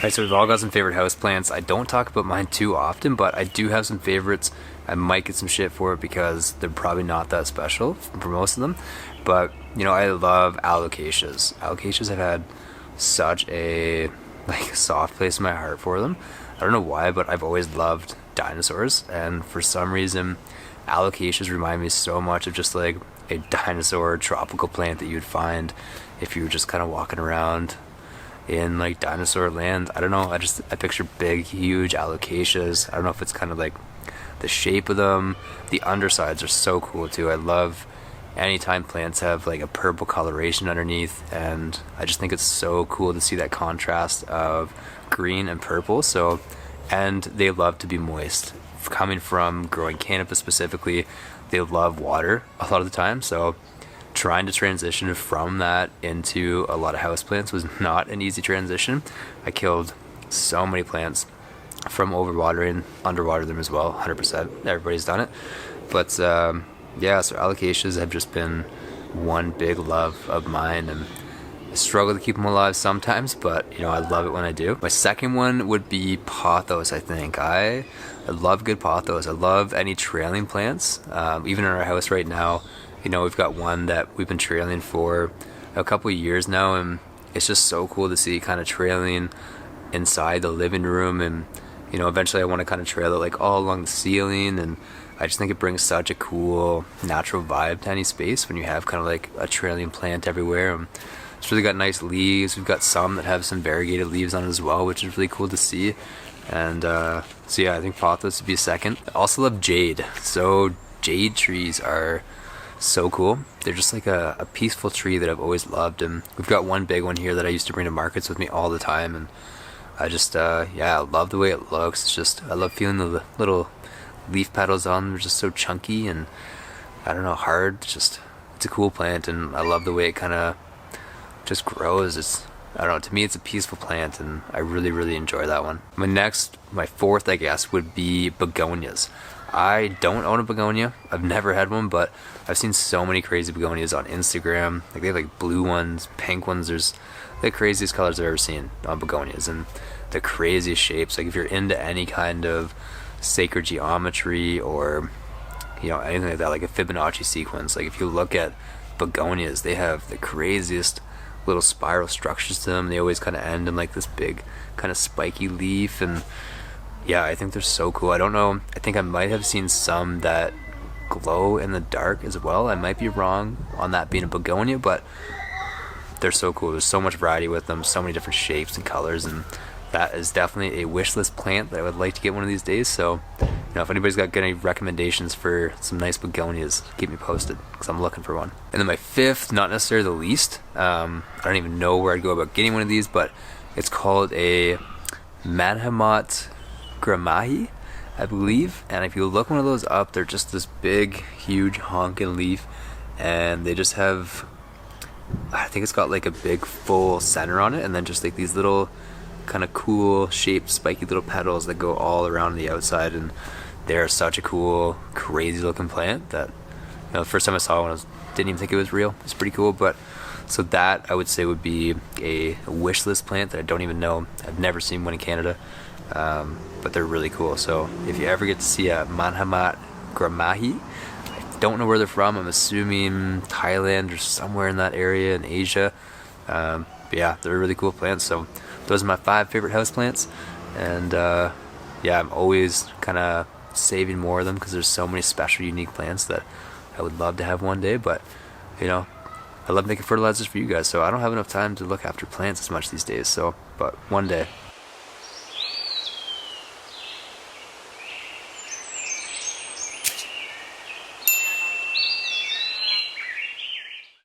Alright, so we've all got some favorite houseplants. I don't talk about mine too often, but I do have some favorites. I might get some shit for it because they're probably not that special for most of them. But, you know, I love alocasias. Alocasias have had such a soft place in my heart for them. I don't know why, but I've always loved dinosaurs, and for some reason alocasias remind me so much of just like a dinosaur tropical plant that you'd find if you were just kind of walking around in like dinosaur land. I don't know, I picture big huge alocasias. I don't know if it's kind of like the shape of them. The undersides are so cool too. I love anytime plants have like a purple coloration underneath, and I just think it's so cool to see that contrast of green and purple. So, and they love to be moist. Coming from growing cannabis specifically, they love water a lot of the time, so trying to transition from that into a lot of houseplants was not an easy transition. I killed so many plants from overwatering, underwater them as well, 100%. Everybody's done it. But yeah, so alocasias have just been one big love of mine, and I struggle to keep them alive sometimes, but you know, I love it when I do. My second one would be pothos, I think. I love good pothos. I love any trailing plants. Even in our house right now, you know, we've got one that we've been trailing for a couple of years now, and it's just so cool to see kind of trailing inside the living room. And you know, eventually I want to kind of trail it like all along the ceiling, and I just think it brings such a cool natural vibe to any space when you have kind of like a trailing plant everywhere. It's really got nice leaves. We've got some that have some variegated leaves on it as well, which is really cool to see. And so yeah, I think pothos would be second. I also love jade. So jade trees are so cool. They're just like a peaceful tree that I've always loved, and we've got one big one here that I used to bring to markets with me all the time, and I just yeah, I love the way it looks. It's just, I love feeling the little leaf petals on them. They're just so chunky and I don't know, hard. It's a cool plant, and I love the way it kind of just grows. I don't know, to me it's a peaceful plant, and I really enjoy that one. My fourth I guess would be begonias. I don't own a begonia. I've never had one, but I've seen so many crazy begonias on Instagram. Like they have like blue ones, pink ones. There's the craziest colors I've ever seen on begonias, and the craziest shapes. Like if you're into any kind of sacred geometry or you know, anything like that, like a Fibonacci sequence, like if you look at begonias, they have the craziest little spiral structures to them. They always kind of end in like this big kind of spiky leaf, and yeah, I think they're so cool. I don't know, I think I might have seen some that glow in the dark as well. I might be wrong on that being a begonia, but they're so cool. There's so much variety with them, so many different shapes and colors, and that is definitely a wish list plant that I would like to get one of these days. So, you know, if anybody's got any recommendations for some nice begonias, keep me posted, because I'm looking for one. And then my fifth, not necessarily the least, I don't even know where I'd go about getting one of these, but it's called a Manhamat Gramahi, I believe. And if you look one of those up, they're just this big, huge honking leaf, and they just have, I think it's got like a big full center on it, and then just like these little kind of cool shaped spiky little petals that go all around the outside, and they're such a cool, crazy looking plant that, you know, the first time I saw one I didn't even think it was real. It's pretty cool. But so that I would say would be a wish list plant that I don't even know. I've never seen one in Canada, but they're really cool. So if you ever get to see a Manhamat Gramahi, I don't know where they're from. I'm assuming Thailand or somewhere in that area in Asia. But yeah, they're really cool plants. So those are my 5 favorite houseplants, and yeah, I'm always kind of saving more of them because there's so many special, unique plants that I would love to have one day. But you know, I love making fertilizers for you guys, so I don't have enough time to look after plants as much these days. So, but one day.